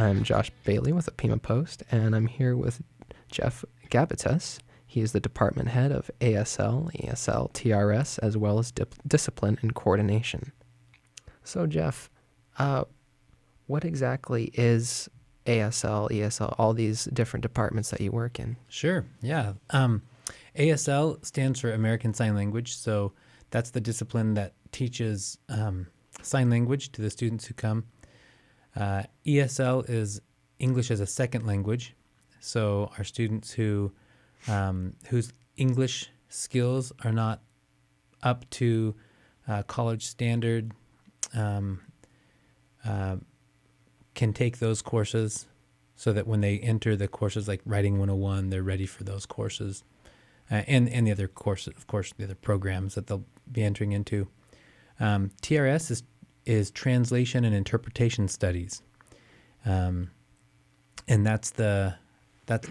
I'm Josh Bailey with the Pima Post, and I'm here with Jeff Gabbitas. He is the department head of ASL, ESL, TRS, as well as discipline and coordination. So, Jeff, what exactly is ASL, ESL, all these different departments that you work in? Sure, yeah. ASL stands for American Sign Language, so that's the discipline that teaches sign language to the students who come. ESL is English as a second language, so our students whose English skills are not up to college standard can take those courses so that when they enter the courses like Writing 101, they're ready for those courses and the other courses, of course, the other programs that they'll be entering into. TRS is Translation and Interpretation Studies, and that's the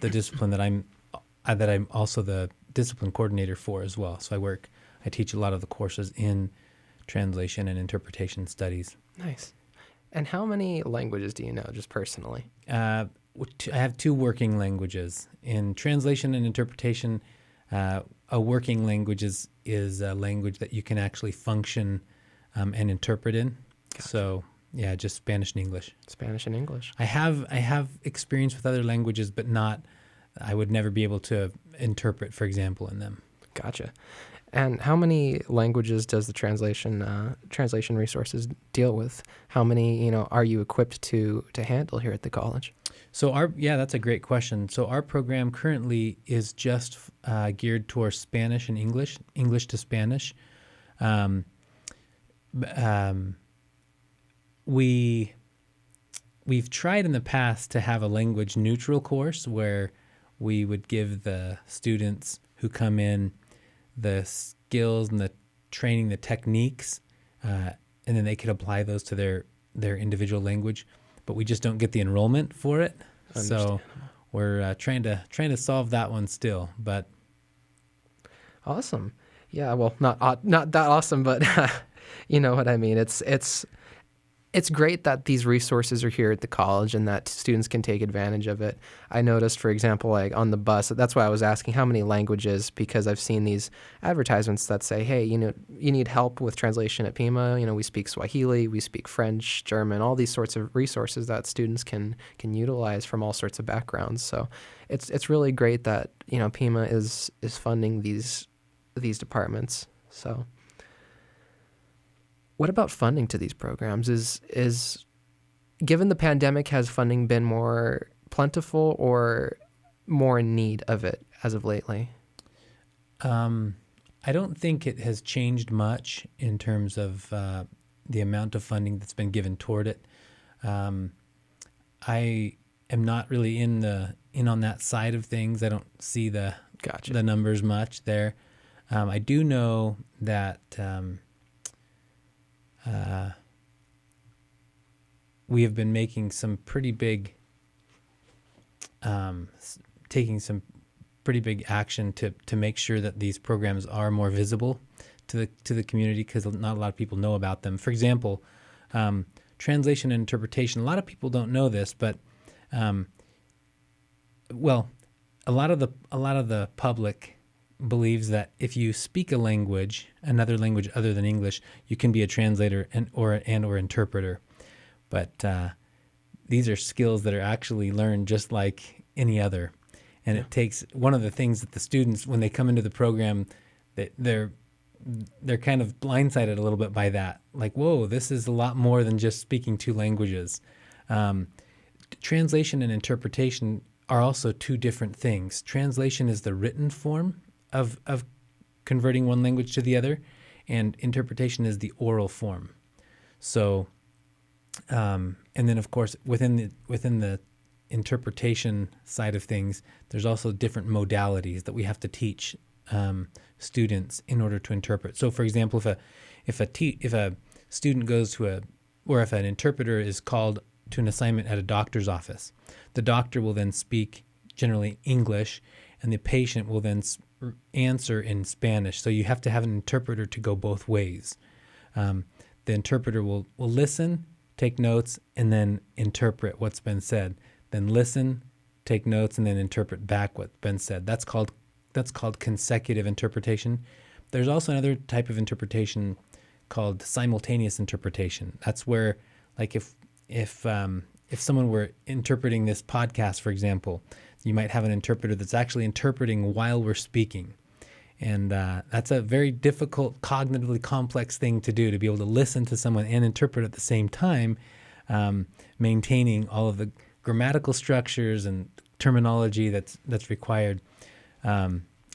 discipline that I'm also the discipline coordinator for as well. So I teach a lot of the courses in translation and interpretation studies. Nice. And how many languages do you know, just personally? I have two working languages. In translation and interpretation, a working language is a language that you can actually function and interpret in. Gotcha. So, yeah, just Spanish and English. Spanish and English. I have experience with other languages, but I would never be able to interpret, for example, in them. Gotcha. And how many languages does the translation resources deal with? How many, are you equipped to handle here at the college? So that's a great question. So our program currently is just geared towards Spanish and English to Spanish. We've tried in the past to have a language neutral course where we would give the students who come in the skills and the training, the techniques, and then they could apply those to their individual language. But we just don't get the enrollment for it. So we're trying to solve that one still. But awesome, yeah. Well, not that awesome, but you know what I mean. It's great that these resources are here at the college and that students can take advantage of it. I noticed, for example, like on the bus, that's why I was asking how many languages, because I've seen these advertisements that say, hey, you need help with translation at Pima. We speak Swahili, we speak French, German, all these sorts of resources that students can utilize from all sorts of backgrounds. So it's really great that, Pima is funding these departments. So what about funding to these programs? Is given the pandemic, has funding been more plentiful or more in need of it as of lately? I don't think it has changed much in terms of the amount of funding that's been given toward it. I am not really in on that side of things. I don't see the numbers much there. I do know that we have been making some pretty big, taking some pretty big action to make sure that these programs are more visible to the community, because not a lot of people know about them. For example, translation and interpretation. A lot of people don't know this, but a lot of the public believes that if you speak another language other than English, you can be a translator or interpreter. But these are skills that are actually learned just like any other. And it takes one of the things that the students, when they come into the program, they're kind of blindsided a little bit by that. Like, whoa, this is a lot more than just speaking two languages. Translation and interpretation are also two different things. Translation is the written form of converting one language to the other, and interpretation is the oral form. So, and then of course within the interpretation side of things, there's also different modalities that we have to teach students in order to interpret. So, for example, if a student goes to or if an interpreter is called to an assignment at a doctor's office, the doctor will then speak generally English, and the patient will then answer in Spanish. So you have to have an interpreter to go both ways. The interpreter will listen take notes, and then interpret what's been said. Then listen, take notes, and then interpret back what's been said. That's called consecutive interpretation. There's also another type of interpretation called simultaneous interpretation. That's where, like, if someone were interpreting this podcast, for example, you might have an interpreter that's actually interpreting while we're speaking. And that's a very difficult, cognitively complex thing to do, to be able to listen to someone and interpret at the same time, maintaining all of the grammatical structures and terminology that's required.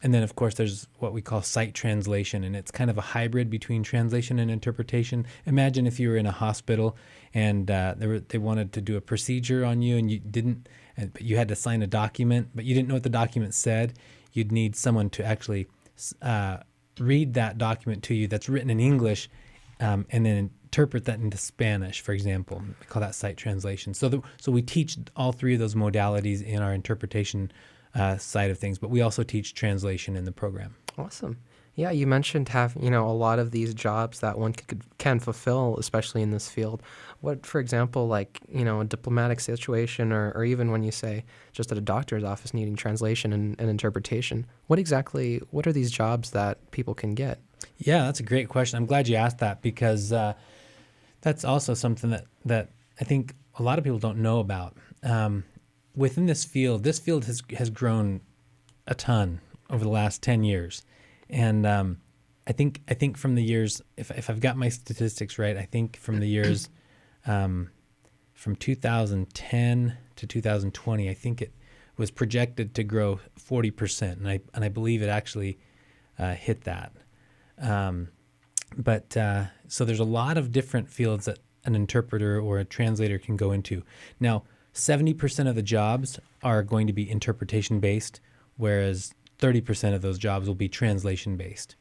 And then, of course, there's what we call sight translation, and it's kind of a hybrid between translation and interpretation. Imagine if you were in a hospital and they wanted to do a procedure on you, and you didn't, but you had to sign a document, but you didn't know what the document said. You'd need someone to actually read that document to you that's written in English, and then interpret that into Spanish, for example. We call that sight translation. So we teach all three of those modalities in our interpretation side of things, but we also teach translation in the program. Awesome. Yeah, you mentioned a lot of these jobs that one can fulfill, especially in this field. What, for example, like, a diplomatic situation, or even when you say just at a doctor's office needing translation and interpretation, what are these jobs that people can get? Yeah, that's a great question. I'm glad you asked that, because that's also something that I think a lot of people don't know about. Within this field has grown a ton over the last 10 years. And I think from the years, if I've got my statistics right, I think from the years from 2010 to 2020, I think it was projected to grow 40%, and I believe it actually hit that. So there's a lot of different fields that an interpreter or a translator can go into. Now, 70% of the jobs are going to be interpretation based, whereas 30% of those jobs will be translation based.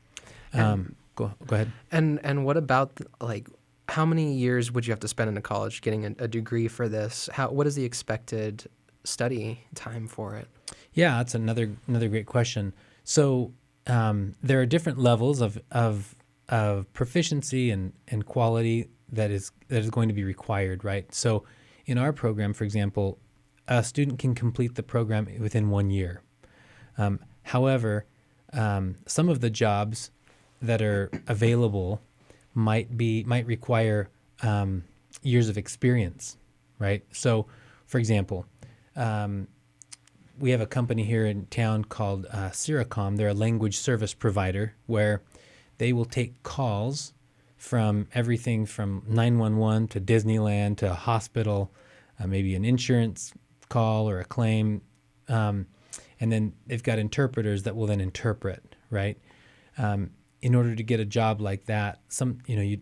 Go ahead. And what about, like, how many years would you have to spend in a college getting a degree for this? What is the expected study time for it? Yeah, that's another great question. So there are different levels of proficiency and quality that is going to be required, right? So in our program, for example, a student can complete the program within 1 year. However, some of the jobs that are available might require years of experience, right? So, for example, we have a company here in town called Syracom. They're a language service provider where they will take calls from everything from 911 to Disneyland to a hospital, maybe an insurance call or a claim, and then they've got interpreters that will then interpret, right? In order to get a job like that, you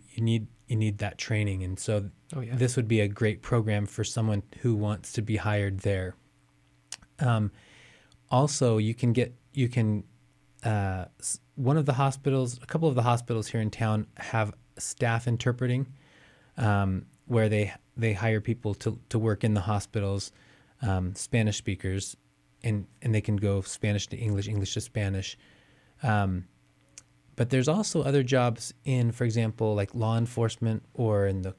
need that training, and so this would be a great program for someone who wants to be hired there. Also, one of the hospitals, a couple of the hospitals here in town have staff interpreting, where they hire people to work in the hospitals, Spanish speakers, and they can go Spanish to English, English to Spanish. But there's also other jobs in, for example, like law enforcement or in the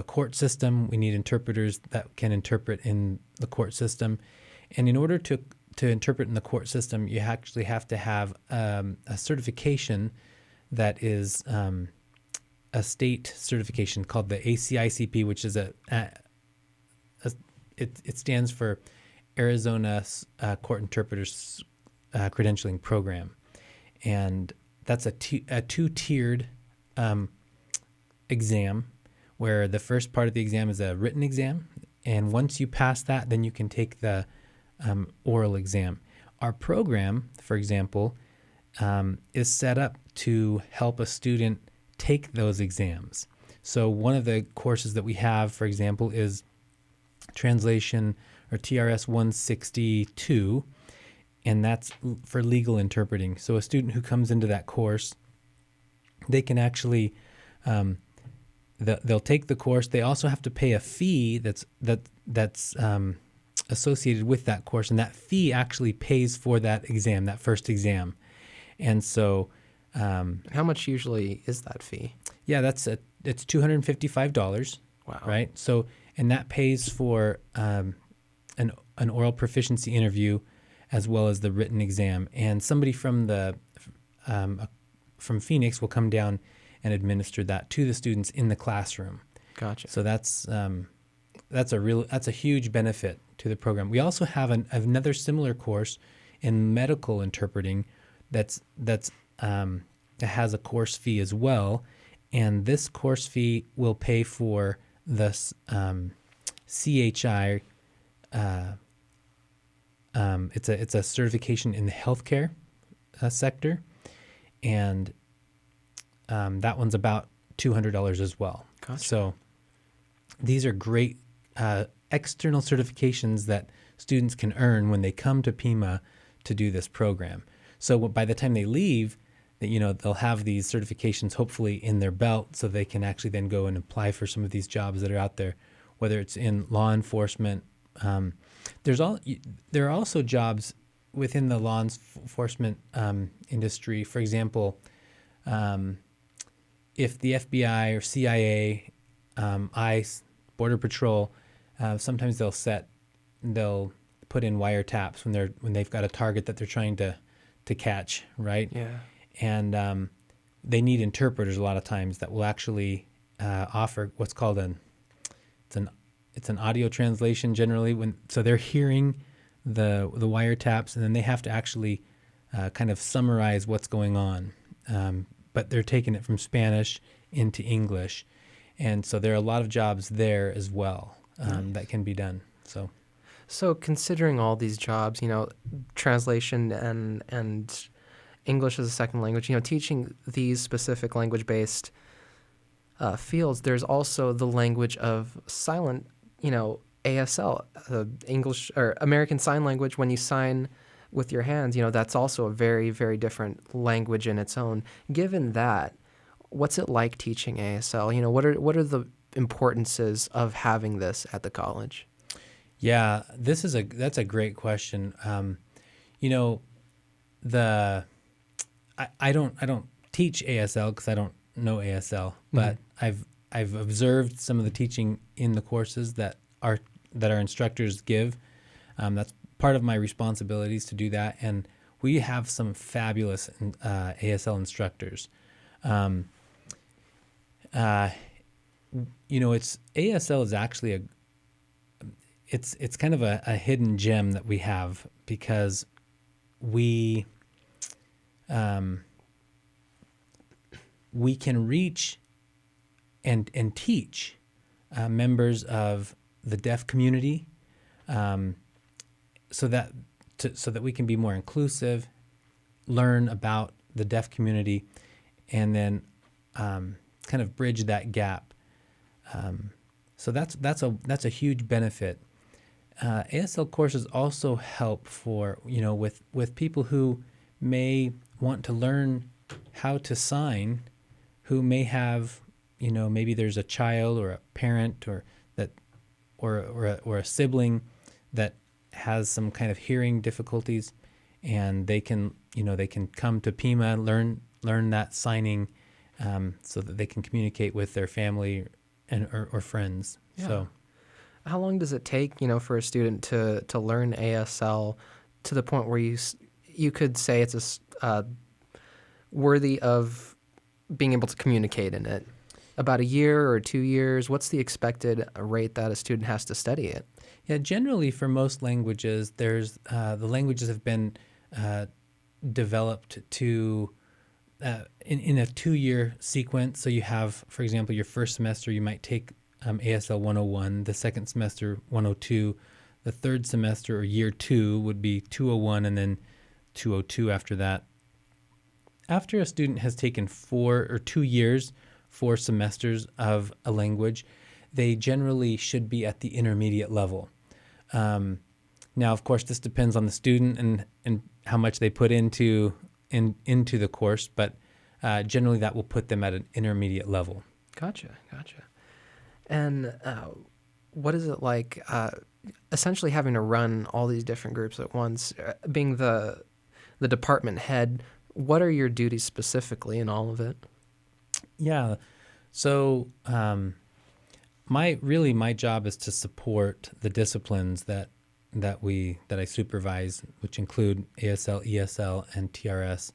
court system. We need interpreters that can interpret in the court system. And in order to interpret in the court system, you actually have to have a certification that is a state certification called the ACICP, which is it stands for Arizona Court Interpreters Credentialing Program, and that's a two-tiered exam, where the first part of the exam is a written exam, and once you pass that, then you can take the oral exam. Our program, for example, is set up to help a student take those exams. So one of the courses that we have, for example, is translation, or TRS 162, and that's for legal interpreting. So a student who comes into that course, they can actually, they'll take the course. They also have to pay a fee that's associated with that course, and that fee actually pays for that exam, that first exam. And so, how much usually is that fee? Yeah, it's $255. Wow. right? So, and that pays for an oral proficiency interview as well as the written exam. And somebody from from Phoenix will come down and administer that to the students in the classroom. Gotcha. So that's a huge benefit to the program. We also have another similar course in medical interpreting that has a course fee as well, and this course fee will pay for the CHI. It's a certification in the healthcare sector, and that one's about $200 as well. Gotcha. So these are great external certifications that students can earn when they come to Pima to do this program. So by the time they leave, they'll have these certifications hopefully in their belt, so they can actually then go and apply for some of these jobs that are out there, whether it's in law enforcement. There are also jobs within the law enforcement industry. For example, if the FBI or CIA, ICE, Border Patrol, sometimes they'll put in wiretaps when they've got a target that they're trying to catch, right? Yeah. And they need interpreters a lot of times that will actually offer what's called it's an audio translation generally, so they're hearing the wiretaps, and then they have to actually kind of summarize what's going on, but they're taking it from Spanish into English, and so there are a lot of jobs there as well that can be done. So considering all these jobs, translation and English as a second language, teaching these specific language-based fields, there's also the language of silent, ASL, English or American Sign Language. When you sign with your hands, that's also a very, very different language in its own. Given that, what's it like teaching ASL? What are the importances of having this at the college? Yeah, that's a great question. I don't teach ASL because I don't know ASL, but I've observed some of the teaching in the courses that our instructors give. That's part of my responsibilities to do that, and we have some fabulous ASL instructors. It's ASL is actually it's kind of a hidden gem that we have, because we can reach and teach members of the deaf community, so that we can be more inclusive, learn about the deaf community, and then kind of bridge that gap. So that's a huge benefit. ASL courses also help for with people who may want to learn how to sign, who may have maybe there's a child or a parent or a sibling that has some kind of hearing difficulties, and they can come to Pima, learn that signing, so that they can communicate with their family or friends. Yeah. So how long does it take, for a student to learn ASL to the point where you could say it's worthy of being able to communicate in it? About a year or 2 years? What's the expected rate that a student has to study it? Yeah, generally for most languages, there's the languages have been developed to in a 2-year sequence. So you have, for example, your first semester you might take ASL 101, the second semester 102, the third semester or year 2 would be 201, and then 202 after that. After a student has taken 2 years, 4 semesters of a language, they generally should be at the intermediate level. Now, of course, this depends on the student and how much they put into the course, but generally that will put them at an intermediate level. Gotcha. And what is it like essentially having to run all these different groups at once, being the department head? What are your duties specifically in all of it? Yeah. So my job is to support the disciplines that I supervise, which include ASL, ESL, and TRS.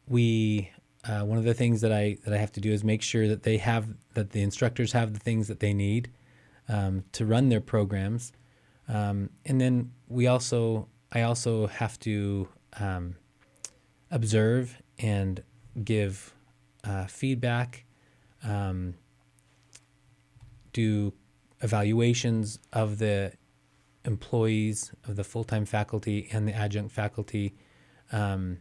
One of the things that I have to do is make sure that the instructors have the things that they need to run their programs, and then I also have to observe and give feedback, do evaluations of the employees, of the full-time faculty and the adjunct faculty, in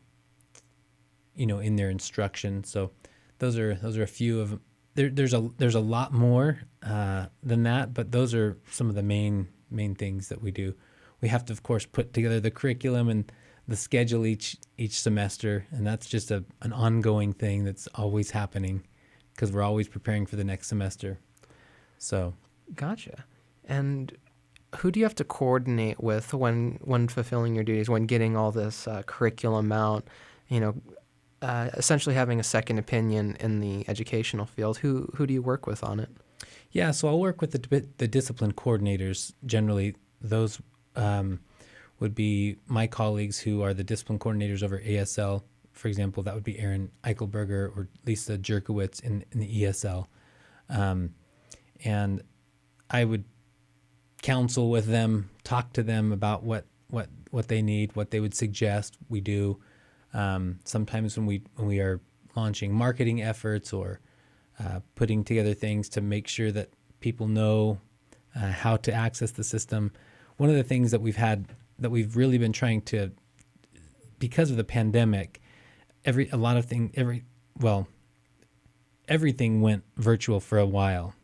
their instruction. So those are a few of there's a lot more than that, but those are some of the main things that we do. We have to, of course, put together the curriculum and the schedule each semester, and that's just an ongoing thing that's always happening because we're always preparing for the next semester. So, gotcha. And who do you have to coordinate with when fulfilling your duties, when getting all this curriculum out? Essentially having a second opinion in the educational field. Who do you work with on it? Yeah, so I'll work with the discipline coordinators. Generally, those would be my colleagues who are the discipline coordinators over ASL. For example, that would be Erin Eichelberger or Lisa Jerkowitz in the ESL. And I would counsel with them, talk to them about what they need, what they would suggest we do. Sometimes when we are launching marketing efforts or putting together things to make sure that people know how to access the system. One of the things that we've really been trying to, because of the pandemic, everything went virtual for a while.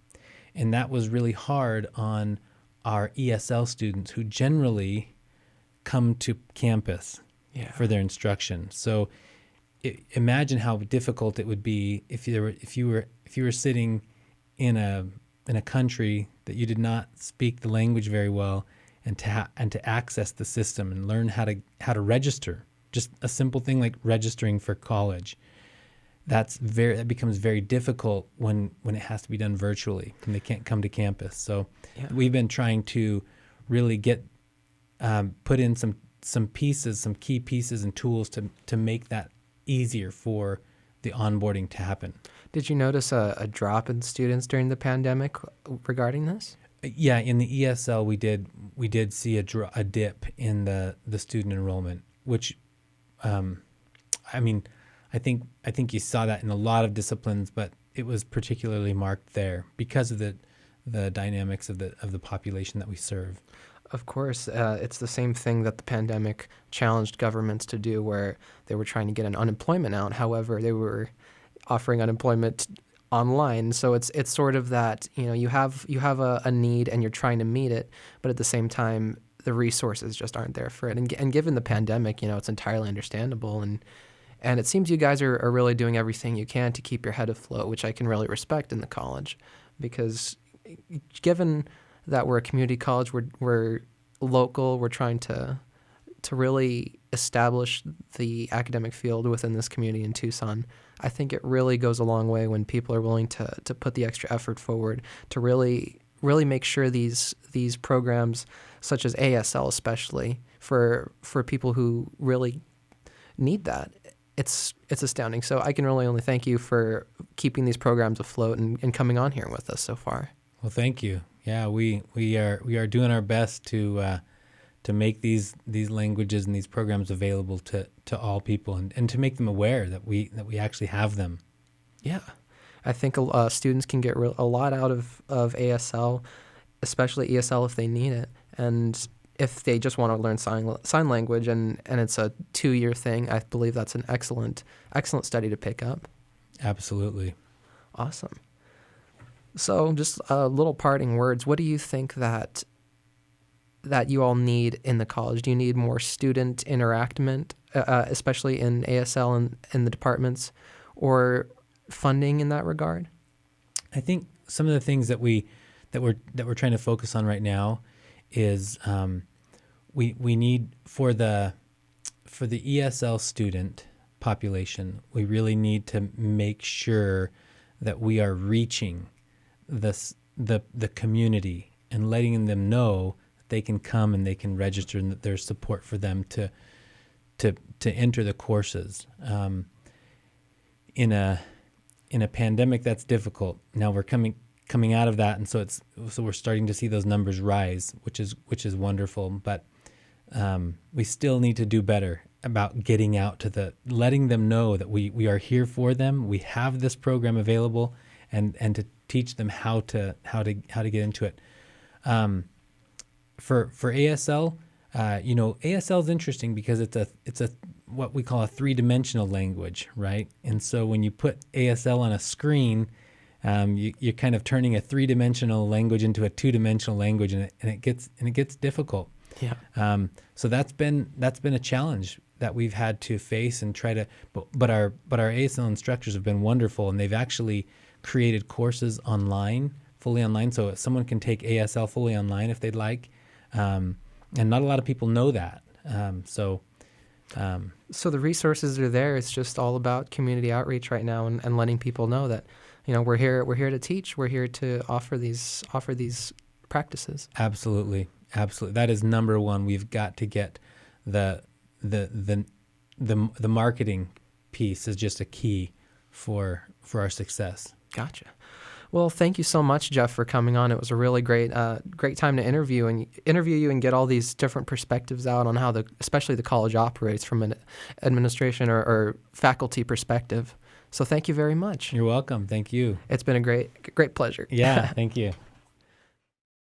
And that was really hard on our ESL students who generally come to campus for their instruction. So imagine how difficult it would be if you were sitting in a country that you did not speak the language very well, and to access the system and learn how to register. Just a simple thing like registering for college. That becomes very difficult when it has to be done virtually and they can't come to campus. So we've been trying to really put in some key pieces and tools to make that easier for the onboarding to happen. Did you notice a drop in students during the pandemic regarding this? Yeah, in the ESL we did see a dip in the student enrollment, which I think you saw that in a lot of disciplines, but it was particularly marked there because of the dynamics of the population that we serve. Of course, it's the same thing that the pandemic challenged governments to do, where they were trying to get an unemployment out. However, they were offering unemployment online. So it's sort of that, you have a need and you're trying to meet it, but at the same time, the resources just aren't there for it. And given the pandemic, it's entirely understandable. And it seems you guys are really doing everything you can to keep your head afloat, which I can really respect in the college, because given that we're a community college, we're local, we're trying to really establish the academic field within this community in Tucson. I think it really goes a long way when people are willing to put the extra effort forward to really make sure these programs, such as ASL especially, for people who really need that. It's astounding. So I can really only thank you for keeping these programs afloat and coming on here with us so far. Well, thank you. Yeah, we are doing our best to make these languages and these programs available to all people and to make them aware that we actually have them. Yeah, I think students can get a lot out of ASL, especially ESL if they need it, and if they just want to learn sign language and it's a 2-year thing, I believe that's an excellent study to pick up. Absolutely. Awesome. So just little parting words. What do you think that you all need in the college? Do you need more student interaction, especially in ASL and in the departments, or funding in that regard? I think some of the things that we're trying to focus on right now is we need for the ESL student population, we really need to make sure that we are reaching the community and letting them know that they can come and they can register and that there's support for them to enter the courses. In a pandemic, that's difficult. Now we're coming out of that, and so we're starting to see those numbers rise, which is wonderful. But we still need to do better about getting out to letting them know that we are here for them. We have this program available, and to teach them how to get into it. For ASL, ASL is interesting because it's a what we call a three-dimensional language, right? And so when you put ASL on a screen, you're kind of turning a three-dimensional language into a two-dimensional language, and it gets difficult. Yeah. So that's been a challenge that we've had to face and try to. But our ASL instructors have been wonderful, and they've actually created courses online, fully online, so someone can take ASL fully online if they'd like. And not a lot of people know that. So the resources are there. It's just all about community outreach right now, and letting people know that, we're here to teach. We're here to offer these practices. Absolutely. That is number one. We've got to get the marketing piece is just a key for our success. Gotcha. Well, thank you so much, Jeff, for coming on. It was a really great time to interview you and get all these different perspectives out on how especially the college operates from an administration or faculty perspective. So thank you very much. You're welcome. Thank you. It's been a great pleasure. Yeah, thank you.